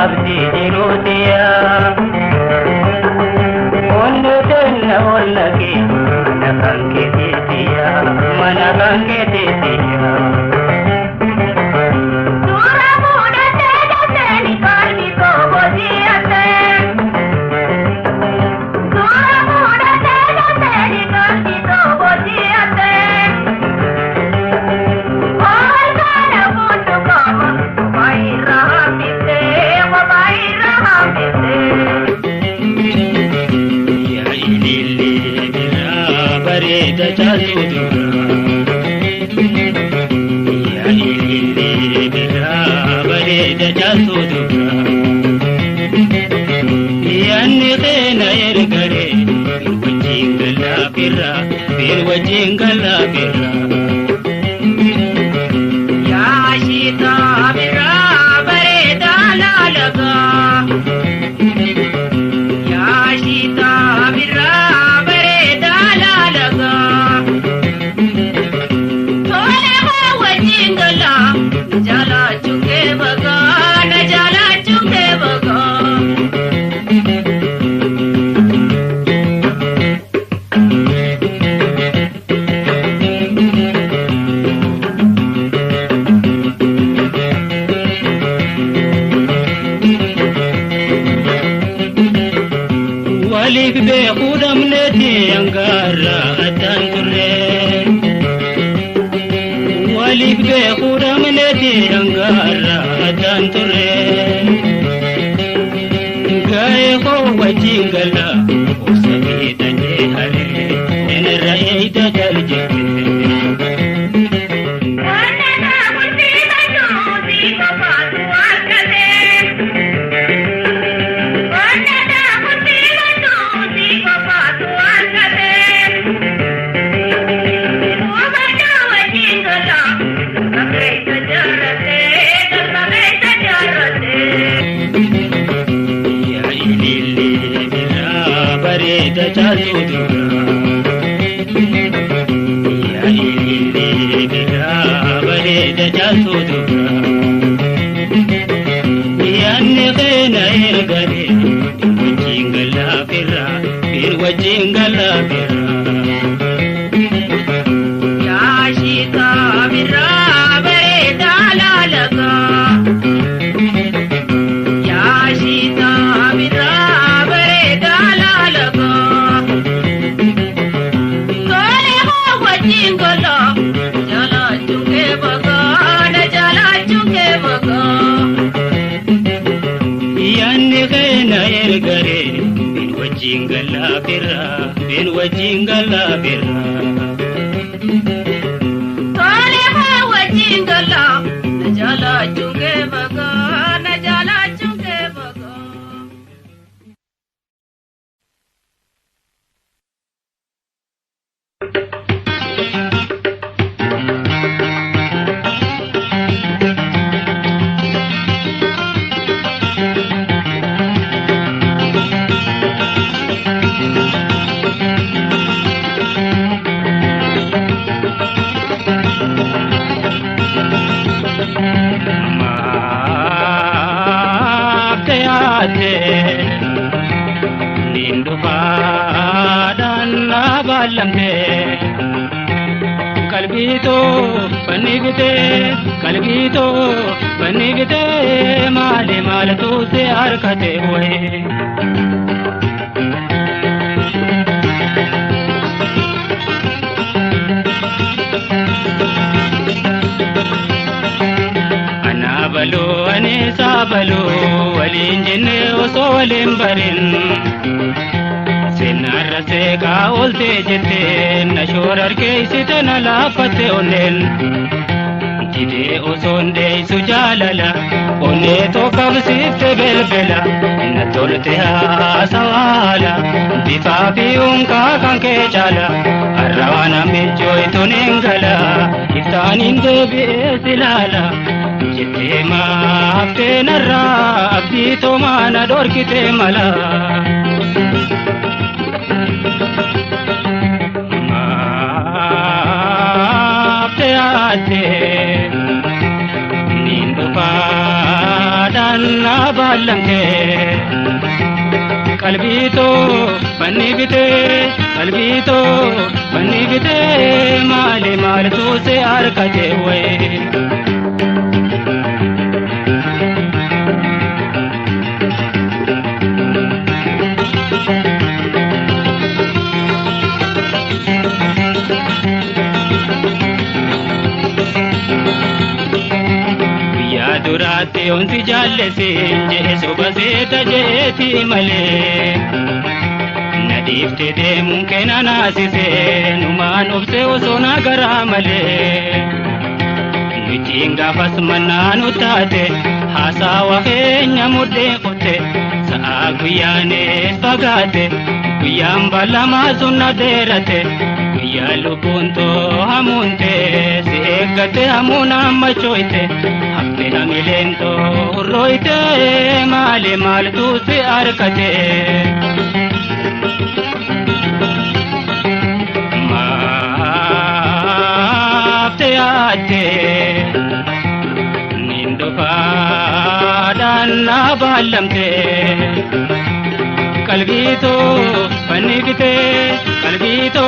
abdi jiruutiya wajjin galla birra yaashita birra bareeda laalaga yaashita birra bareeda laalaga tole ho wajjin galla jala chuke baga na jala chuke baga walik be khudam neti angara atanture walik be khudam neti angara atanture gaye ko wajingala osabita je hare en raida dalje wajingala birra tole ho wajingala jala chuke baga na jala chuke baga kalbito banigte male mal tu se arkate hoye anabalo anisabalo walinjine osolim barin senarse ka olte jete nashorar ke sitana lafate onen jide osonde sujalala one to kabsifte belbela natolte ha sawala bifafi unka kanke chala arwana mejoy tunengala iftanin debi silala jite ma afte narra abdi to mana dorkite mala balange kalbito banigte male mal tu se arkate hoye durate onti jalle se je sobase tajeti male nadifte de munkena nasise numan obse osona gara male nichinga fasmananu tate hasa wa kenya mudde kote sa guyane fagate guyamba lama sunna derate guyyaa lubbuun too hamuunte si eeggate hamuun hammachoyte hafte hamileen too hurrooyte maali maaltu si arkate maafte yaadde nin dhufaadhaan na baallamte qalbiito fannifte qalbiito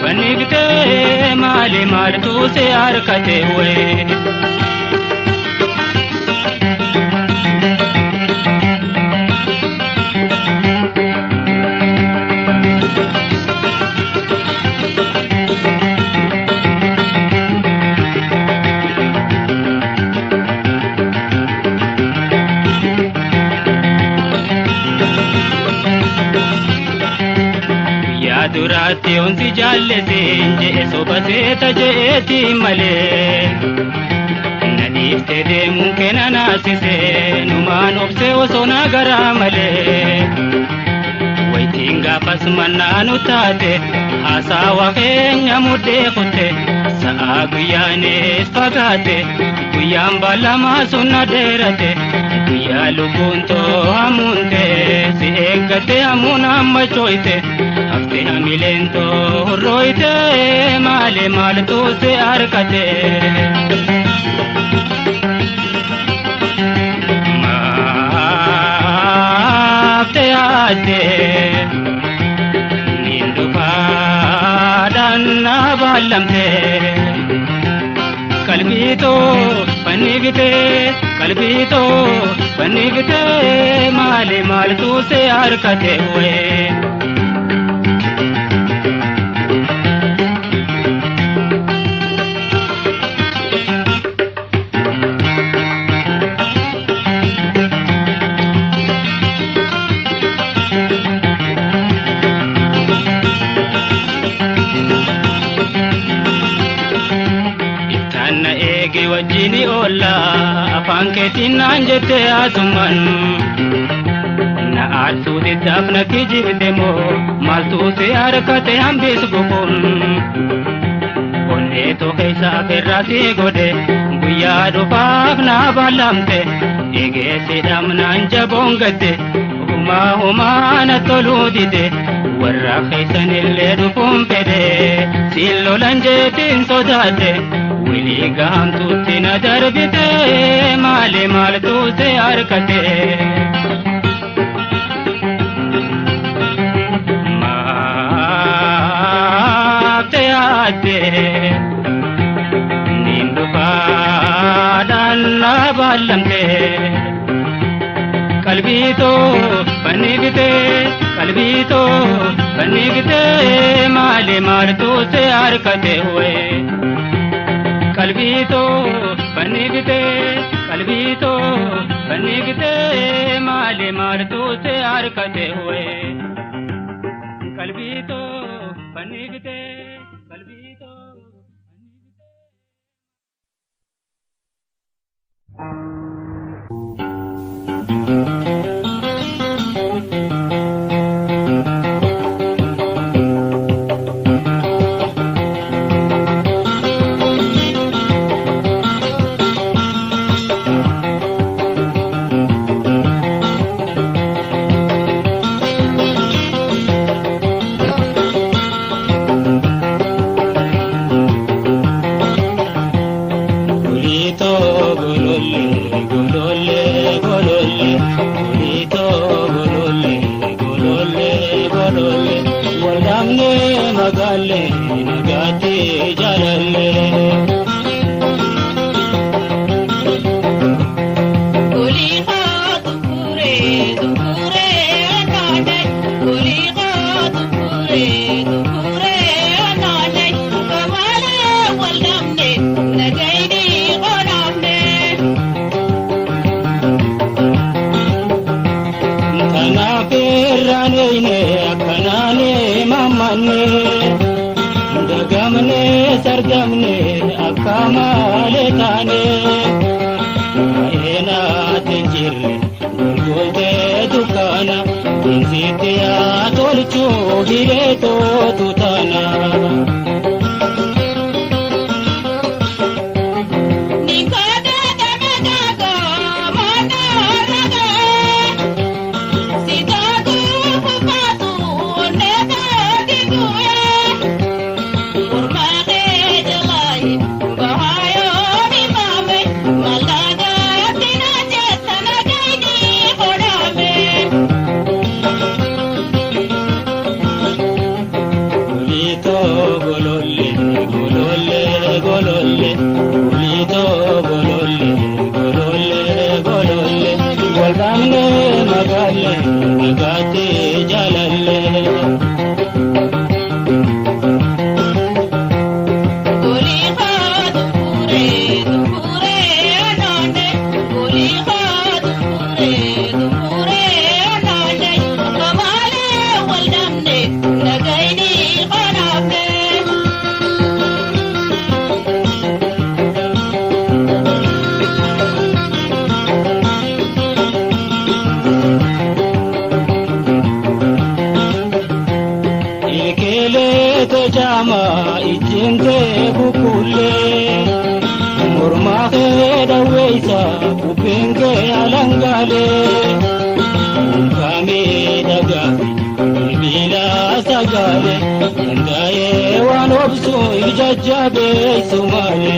fannifte maali maaltu si arkate wee durati onsi jalle sinje sobaseeta jeeti male nadifte de munkena nasise numan obse osona gara male waitinga pasmananu tate hasawa kenya mudde khote saa guyane spagate guyam balama sunna derate guya lubunto amunte si eggate amuna machoite hafte hamilento hurroyte maali maaltu si arkate maafte yaadde nin dhufaadhaan na baallamte qalbiito fannifte qalbiito fannifte maali maaltu si arkate wee wajjini olla afaan keetiin naan jette asuman na aaltuu diddaaf na kijibde moo maaltu si arkate hambis bukun onnee too keessaa firraa si godhe guyyaa dhufaaf na baallamte egeessidhaam naan jaboon gadde humaa na toluu dide warra keessanillee dhufuun fedhe siin lolan jeetiin sodaate wili gahamtuutti na darbite maali maaltu si arkate maafte yaadde nin dhufaadhaan na baallamte qalbiito fannifte qalbiito fannifte maali maaltu si arkate wee qalbiito fannifte qalbiito fannifte maali maaltu si arkate wee qalbiito fannifte qalbiito sargamne akkamale tane ena tenjirre golgote dukana insitia tolchu hireto tutana jama ijinte bukule murma kheda weisa upenge alangale kame daga bila sagale ngaye wanobsu ijajabe sumale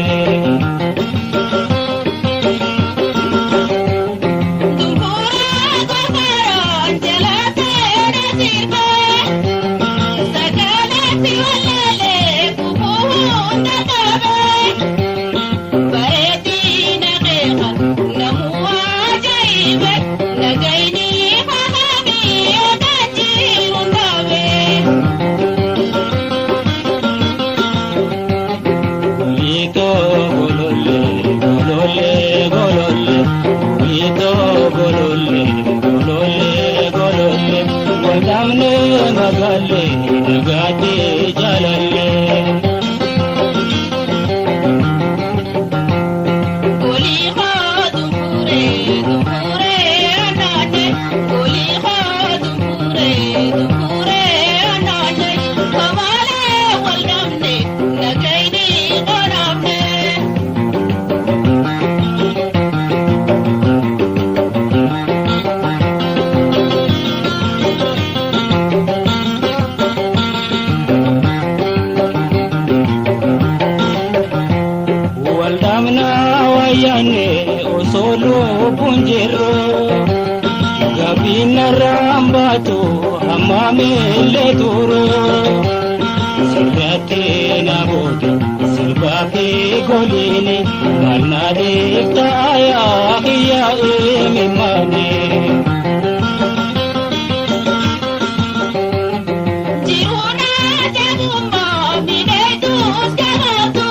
Rambatu hamamele turu sirate nabote sirbape golini manade taya hiya emimane jiruna jagumba binetus karatu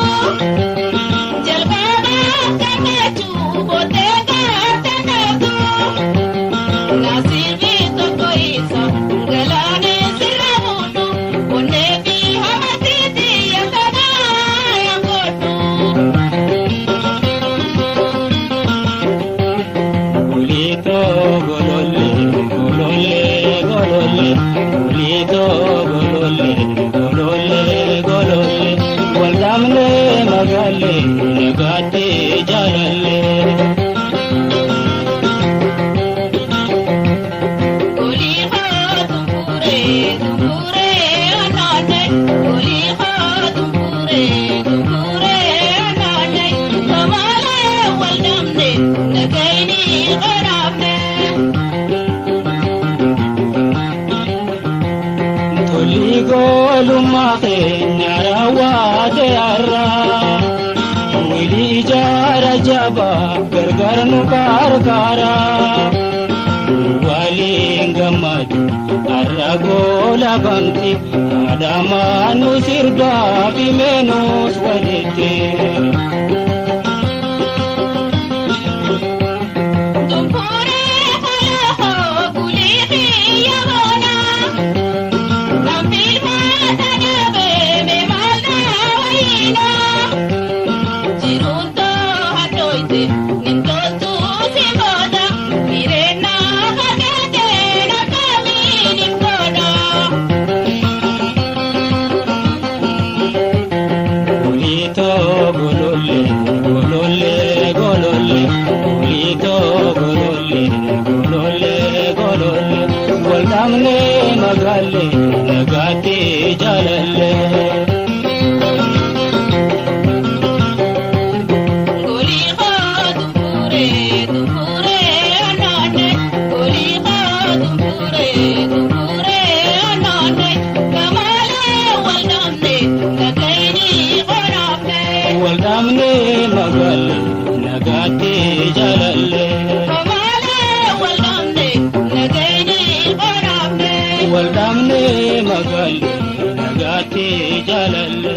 jalbana kamachu botega tanatu nasibi gargarnu karkara walingamad arragola banti adamanu sirga bimenus walite Nintotu si boda, mirena hakete na kami waldamne magalle nagate jalalle waldamne magalle nagate jalalle waldamne magalle nagate jalalle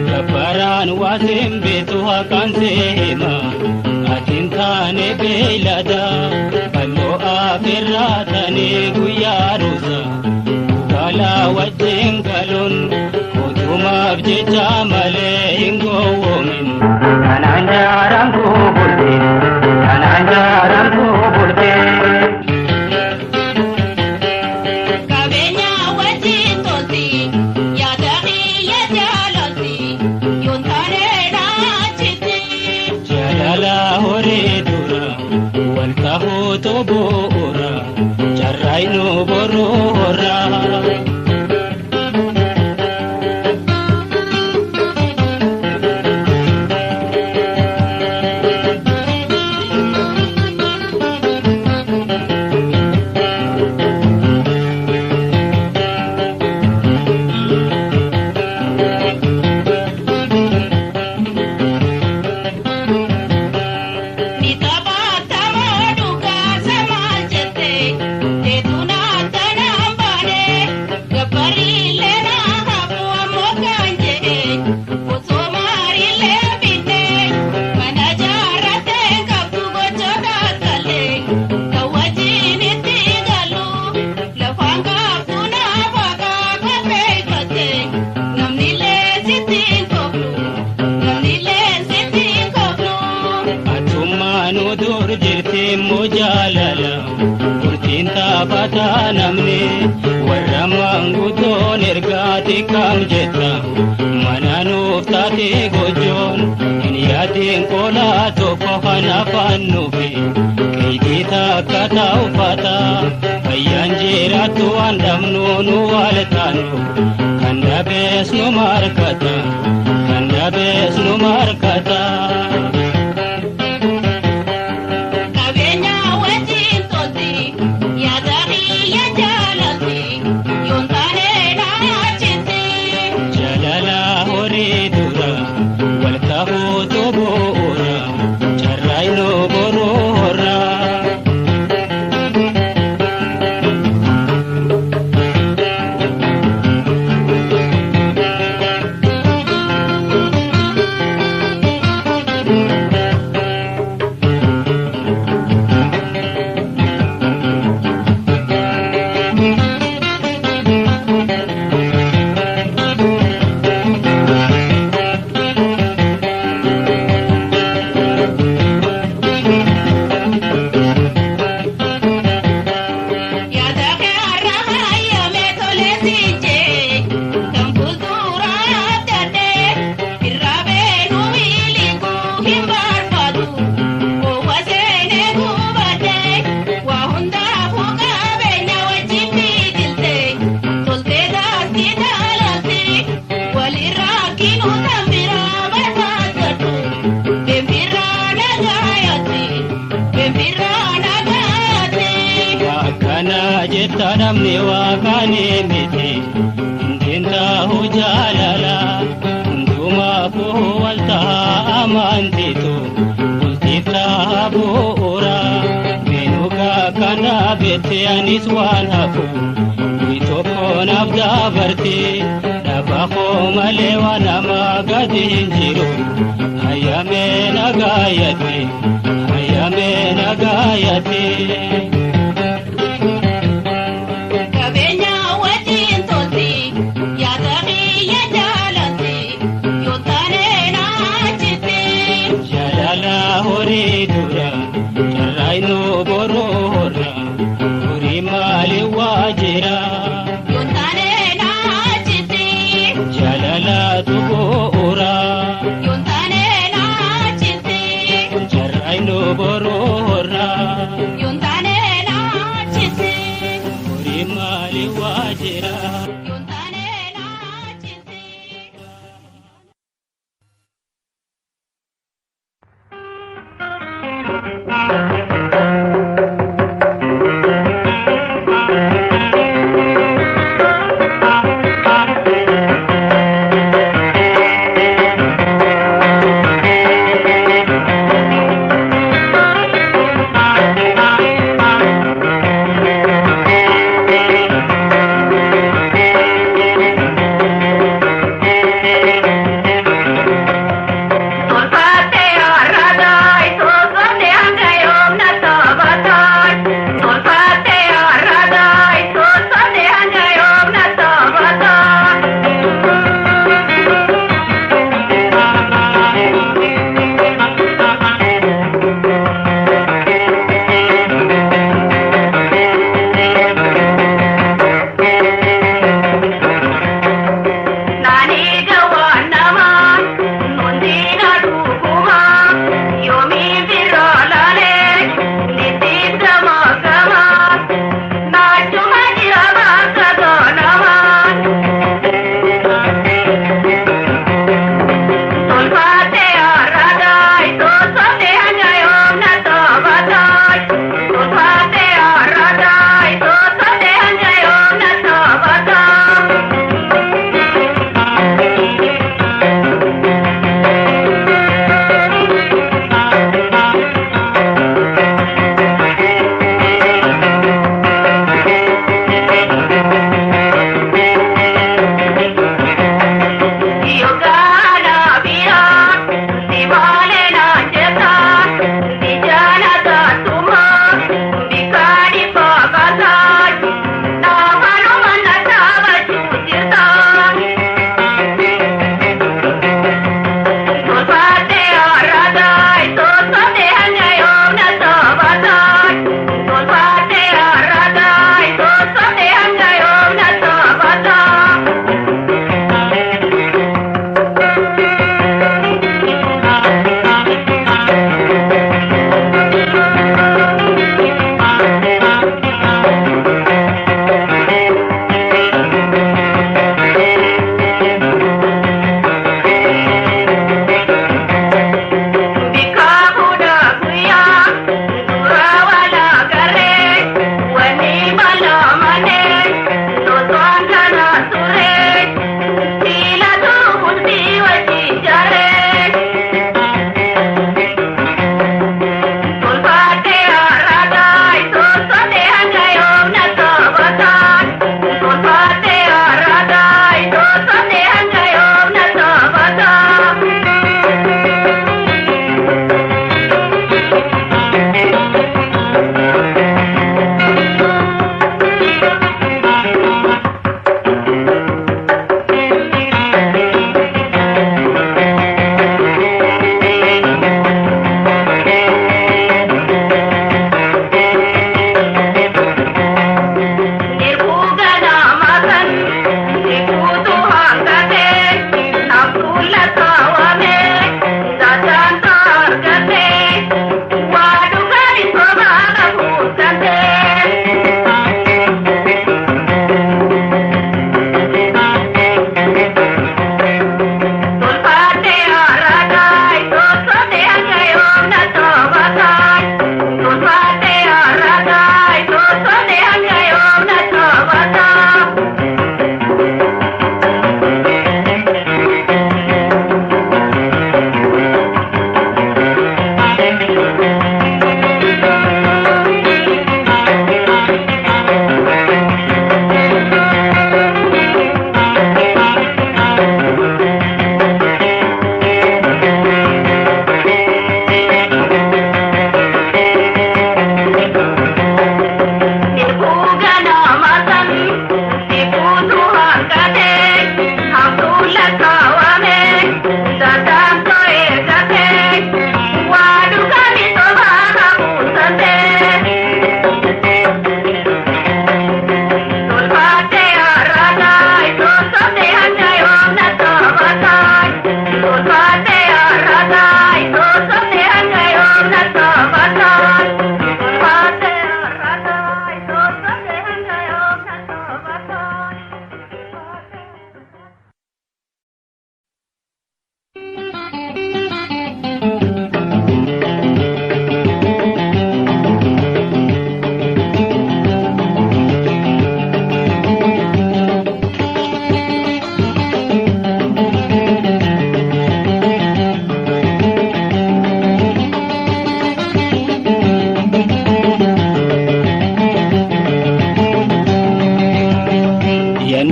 Kaparan wasim betu hakan sema atintane beilada allo afiratane guyaruza kala wajin kalun kutuma bjecha male ingowomin ananjaram tu bulde Tobora charraino borora namne warramanguton ergati kam jetta mananu tate gojon niyatin kola to kohana pannufi kidita kata ufata ayanjira tu andamnu nu waletanu kanda besnu markata kani miti indinta hujalala unduma walta amantitu ultifta buura menuka kana bete anis wanafu witokon abda barti nabakho male wanama gadinjiru ayame nagayati Kabenya wajin tolti ya tahi ya jalanti yotane na chiti jalala hori dura charaino borora hori mali wajira yotane na chiti jalala tubura yotane na chiti charaino borora yotane na chiti hori mali wajira yotane na chiti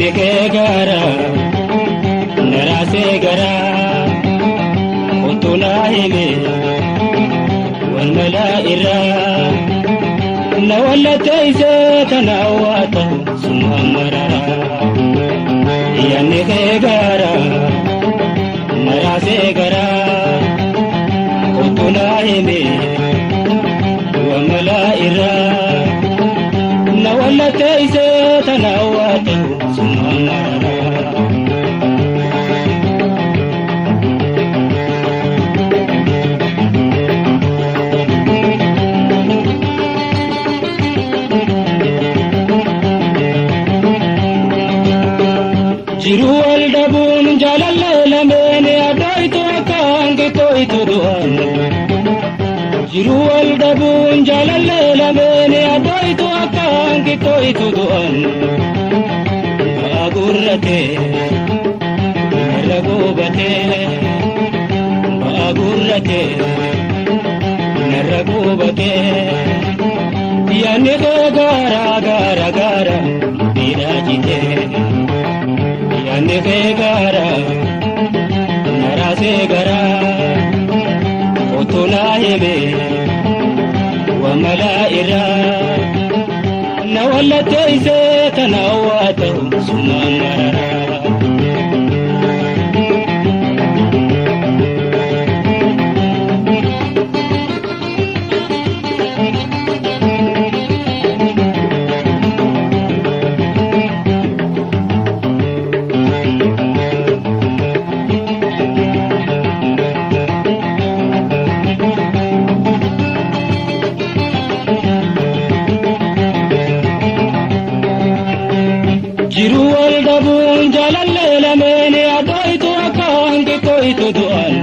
يانك غارا نراسي غرا قلتنا همي والملائرة نولت إيساتنا واته سمها مرارا يانك غارا نراسي غرا قلتنا همي والملائرة نولت إيساتنا واته سمها مرارا jiru wal dabun jalalle lamene adaitu akange toitu duan jiru wal dabun jalalle lamene adaitu akange toitu duan bagurrate naragubate bagurrate naragubate yani gara gara gara dirajite yanke gara narase gara qutuna hebe wa malaira nawallat izatana wa sumamara jiru wal dabun jalalle lamene adaitu akange toitu duan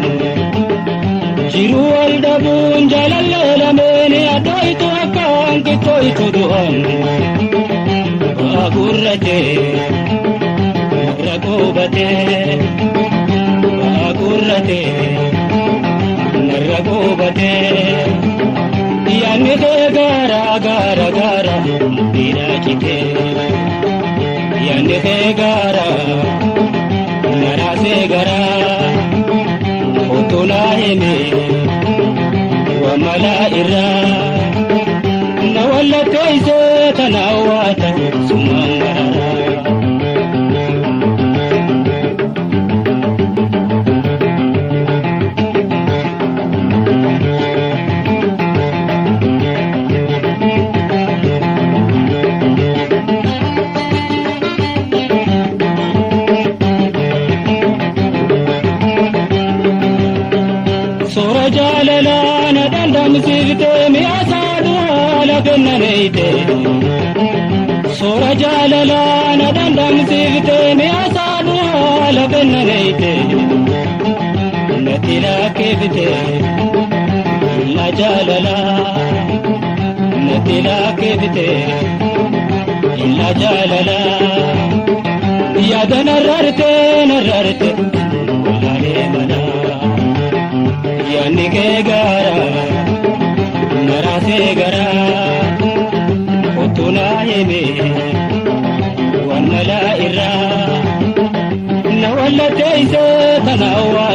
jiru wal dabun jalalle lamene adaitu akange toitu duan bagurrate naragubate bagurrate naragubate yanke gara gara gara dirajite yanke gara narase gara qutuna heme wa malaira nawallat izatana wa sumamara sora jalala nadandam sirte mi asadu ala gannayte sora jalala nadandam sirte mi asadu ala gannayte natila kebte la jalala natila kebte la jalala ya danararte nararte wala mala yanke gara narase gara qutuna hebe wal malaira nawallat izatana wa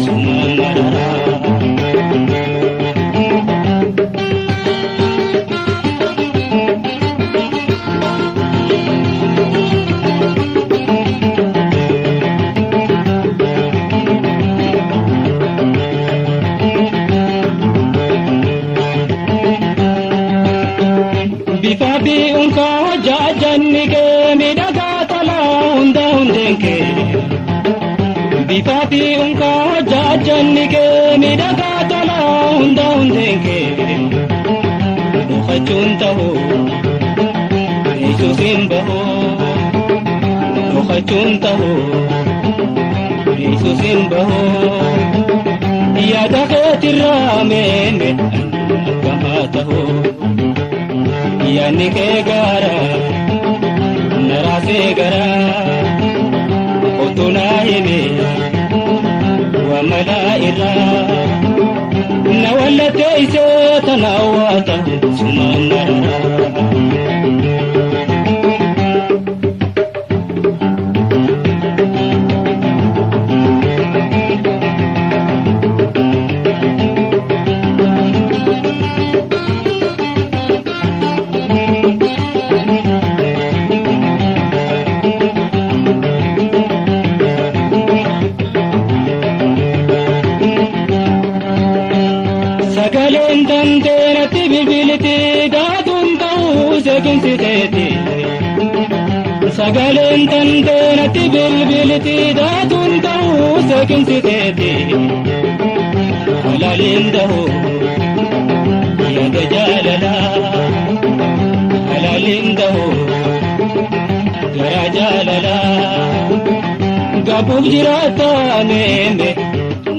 sumamara bifabi unka jajannike midaga tala unda undenke bifabi unka jajannike midaga tala unda undenke khachuntahu isusimbahu khachuntahu isusimbahu ya dakhatirramen kamatahu yanke gara narase gara qutuna heme wa malaira nawallat izatana wa sumamara Sagaleen tantee natti bilbilti daatuun ta'uu seeqinsi teeti halaaleen dahoo yaada jaalalaa halaaleen dahoo garaa jaalalaa gabuuf jiraataa meeme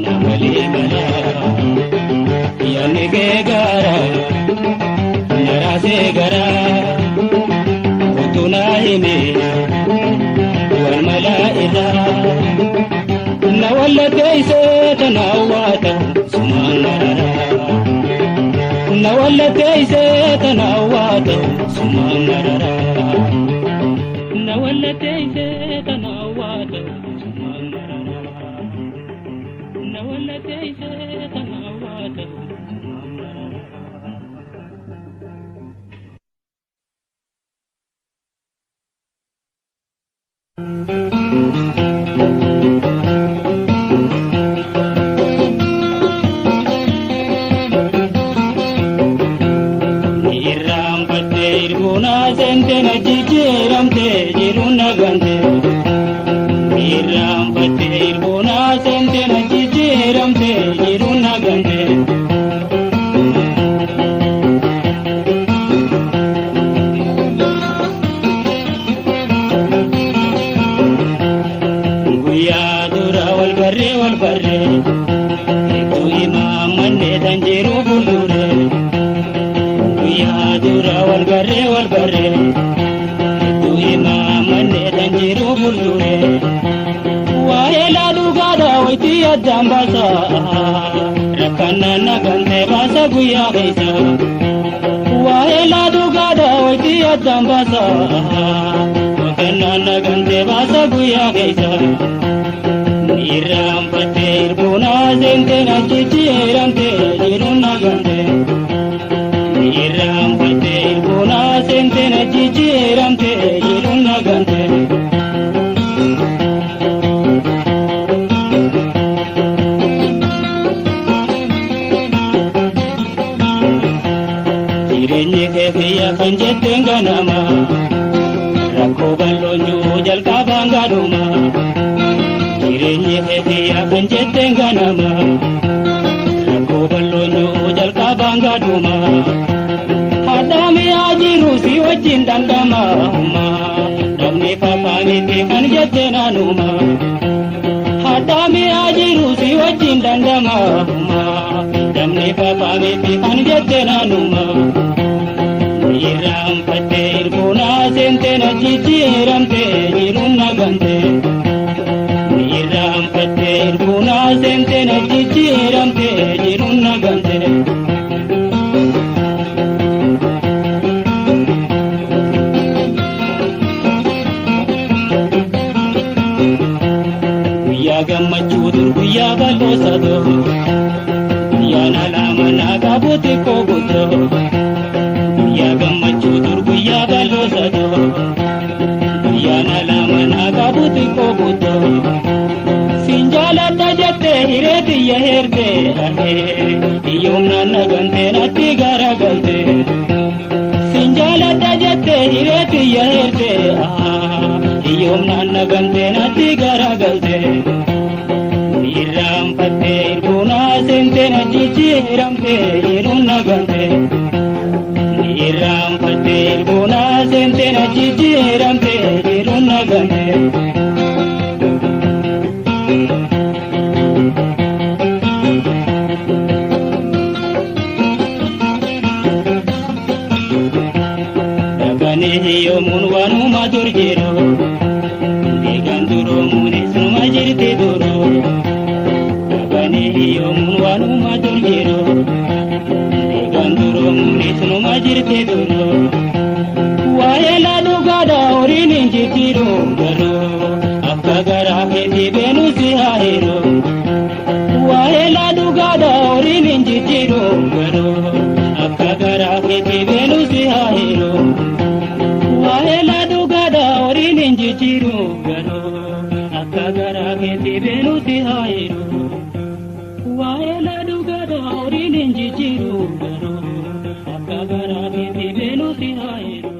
namalee malaa yaadni kee garaa naraasee garaa utunaa himee wal malaa na wallatteessee tanaawwaata sumaan mararaa na wallatteessee tanaawwaata sumaan mararaa na wallatteessee tanaawwaata sumaan mararaa na wallatteessee tanaawwaata sumaan mararaa. Dambasa rakana nagante basa guya kaisa waela dugada wati dambasa rakana nagante basa guya kaisa niram pater buna zente na chichiramte iruna gante niram pater buna zente na chichiramte iruna gante. Kanjete nama rakko balonyu jalka bangga duma jirenye hetiya kanjete nama rakko balonyu jalka bangga duma hadami ajiru si wajin dandama ma damne papa ni kanjete nanuma hadami ajiru si wajin dandama ma damne papa ni kanjete nanuma. Iram pater buna sente na chichiramte iruna gante Iram pater buna sente na chichiramte iruna gante Guyyaa gammachuu dur guyyaa bal'oo sadoo guyyaa nalama nagaa buuti kookutoo ya gammachu durguya balosado ya nalama naga buti ko buto sinjala tajate hireti ya herde yomna nagante nati garagalte sinjala tajate hireti ya herde yomna nagante nati garagalte iram patte buna sente na chichiramte iruna gante Iram pater buna sente na chichiramte iruna gante Dagane hiyo munwanu madurjiro diganduro munis numajirte duro Dagane hiyo munwanu madurjiro diganduro munis numajirte duro waela dugada orini njitiro garo akagara heti benu sihahiro waela dugada orini njitiro garo akagara heti benu sihahiro waela dugada orini njitiro garo akagara heti benu sihahiro waela dugada orini njitiro garo akagara heti benu sihahiro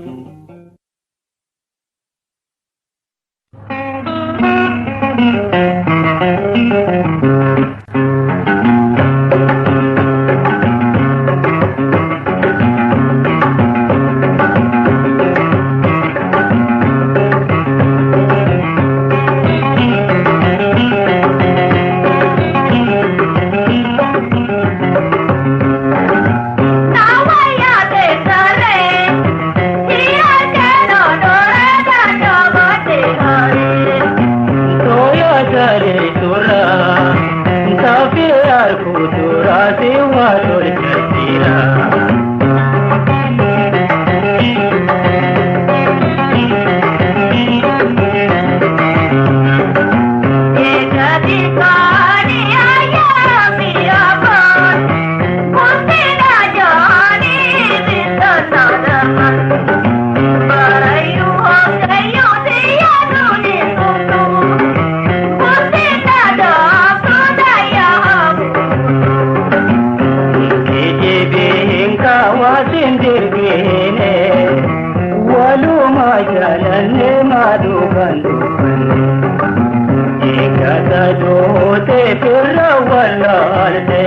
Dote pirra wallalte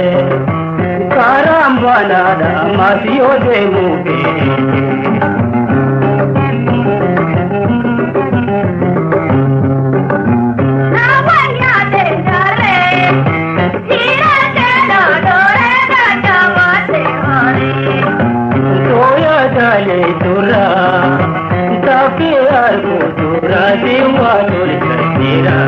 karambana da masiyo de muke Nawanya de dare hira de dore da jamate hare Toya dale tura tafiyar ko tura diwa tul kira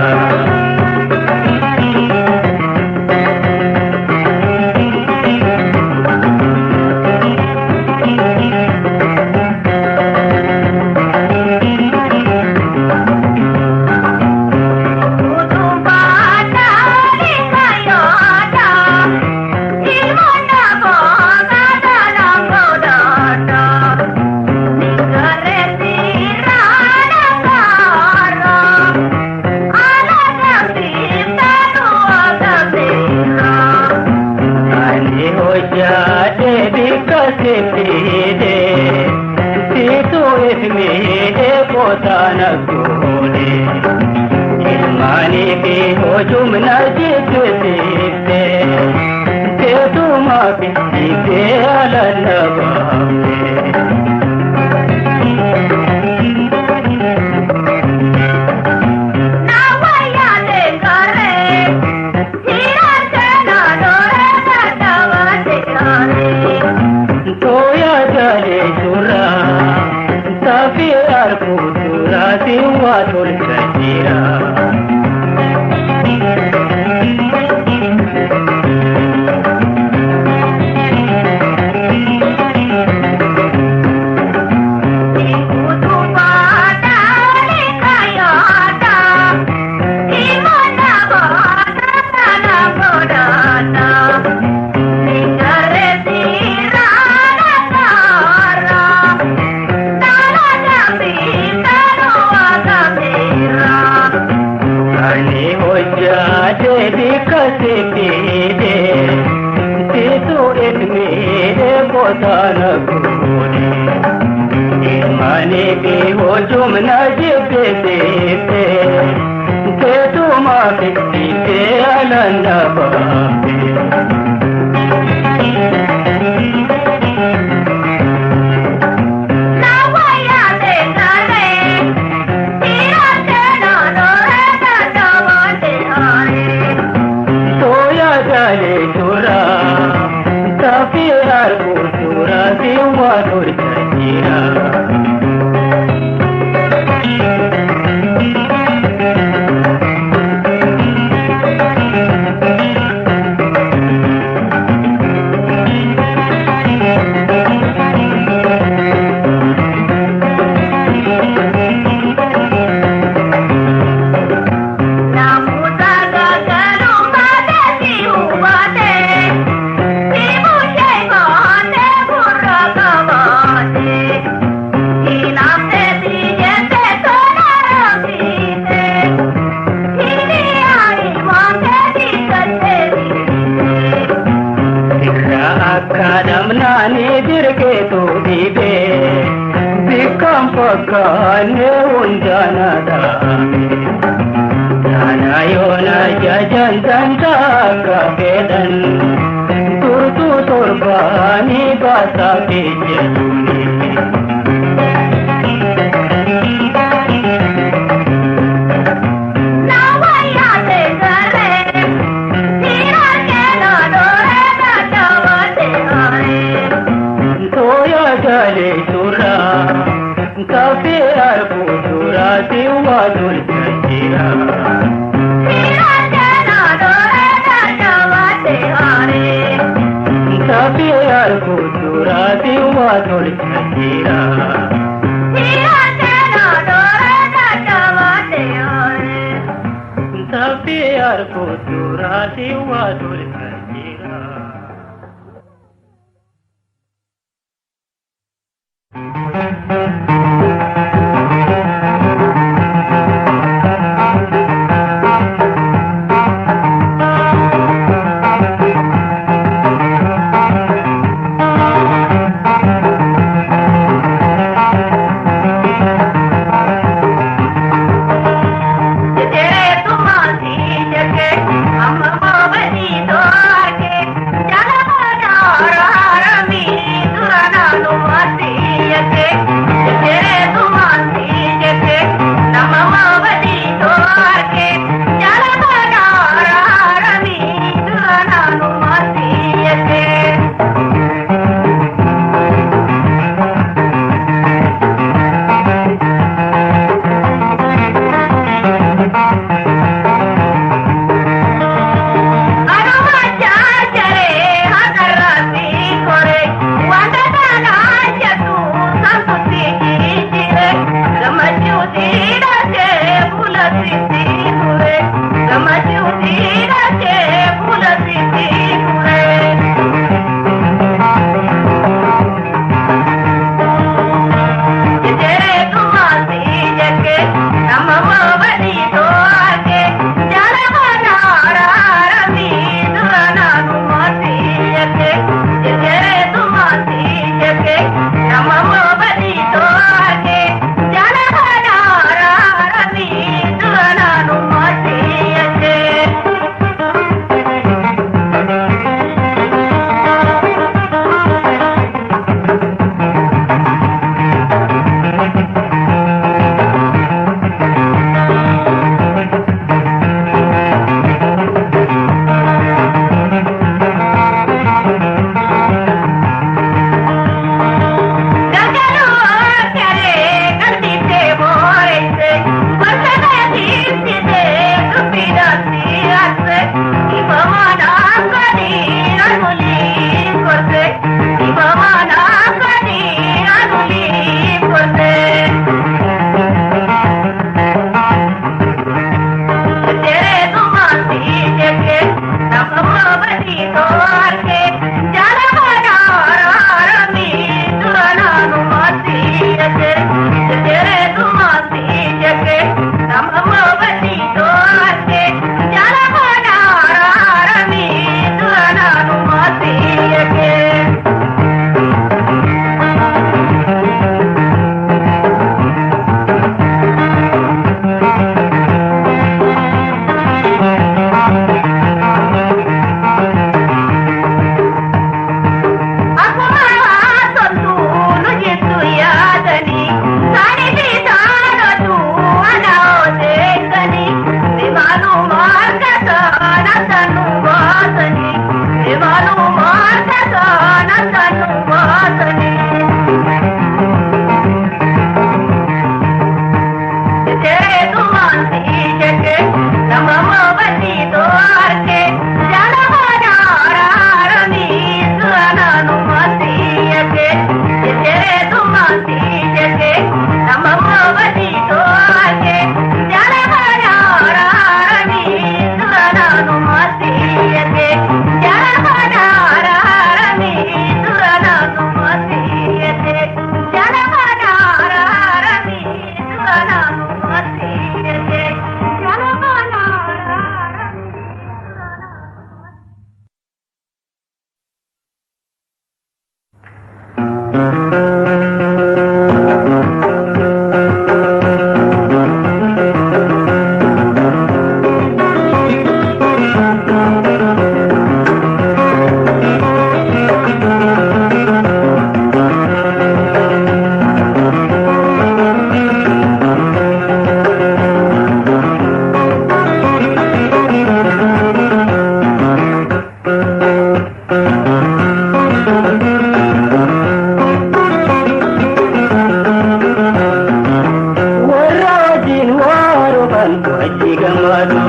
wajji gammadu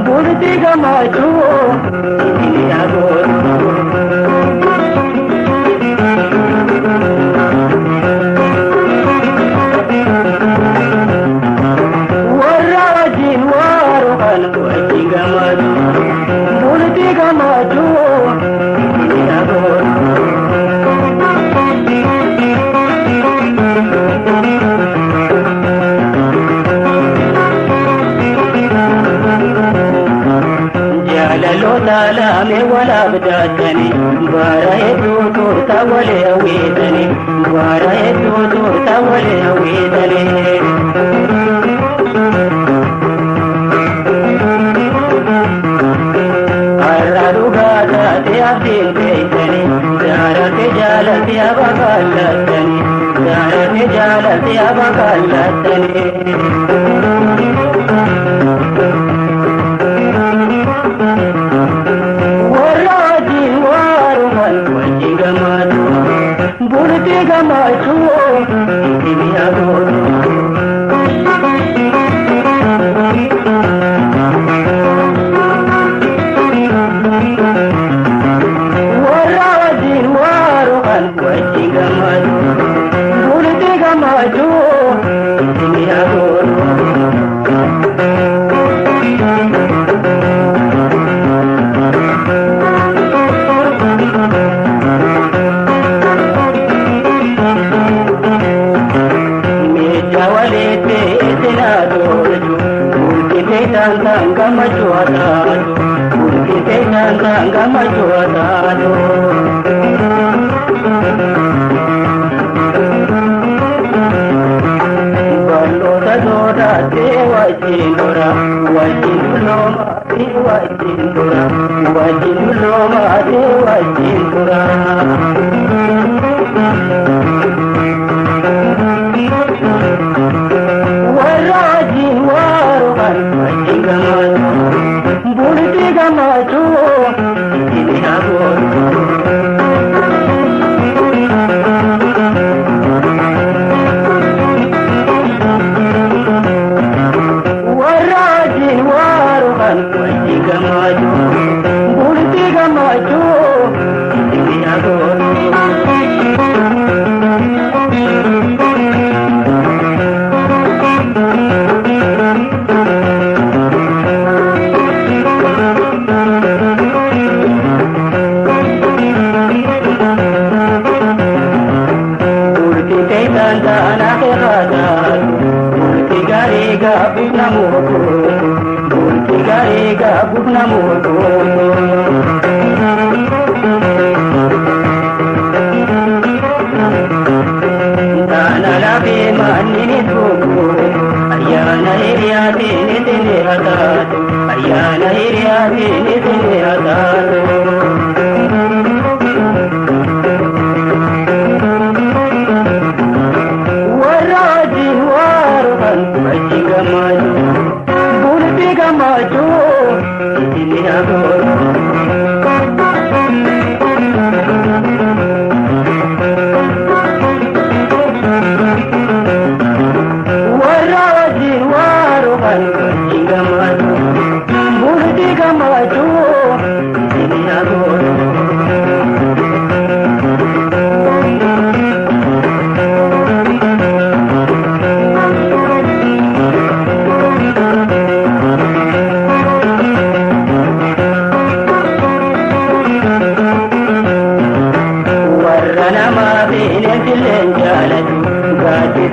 bulti gammadu itini agootu. Warra wajjin waaru kan wajji gammadu bulti gammadu itini agootu. Lala me wala bdatani bara edu turta wale awidani bara edu turta wale awidani aradu gada te abdin beitani dara te jala te abakallatani dara te jala te abakallatani. Bulti gammadu itini agootu. Warra wajjin waaru kan wajji gammadu bulti gammadu itini agootu. Tanga machuatado, porque tanga machuatado. Balota dora te wajindora, wajinduloma te wajindora, wajinduloma te wajindora. Warajin warukan wajin gammadu bulti gammadu itini agootu. Warajin warukan wajin gammadu bulti gammadu itini agootu. Bukna mutu Tana labi manini tuku Ayana hiriyati nitini hatatu Ayana hiriyati nitini hatatu. Warajin warukan wajji gammadu bulti gammadu itini agootu. Warajin warukan wajji gammadu bulti gammadu itini agootu.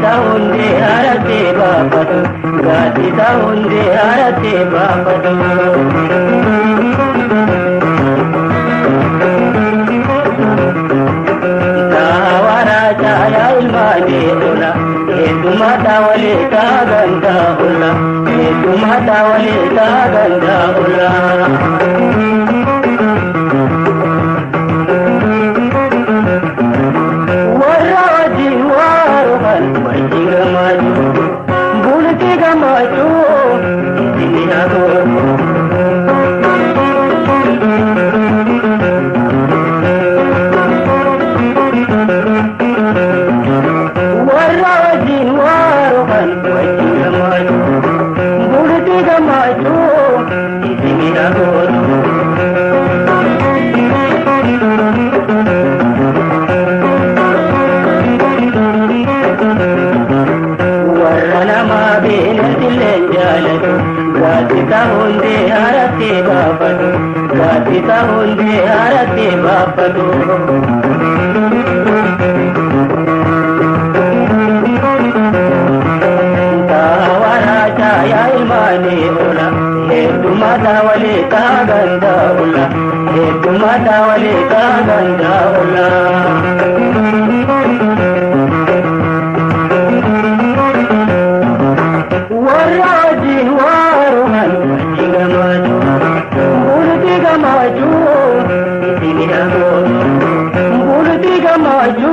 Hunde arate bapatu, gatita hunde arate bapatu. Tawara jaya ilmane dola, edumata wale ta ganda hula, edumata wale ta ganda hula. Wajji gammadu bulti gammadu itini agootu. Warra wajjin waarukan wajji gammadu bulti jaalatu gaazita hundee haarattee baafatu gaazita hundee haarattee baafatu. Taawaraja yaa ilmaanii ola heddumata walee taaganda ola heddumata walee taaganda ola. Bulti gamaju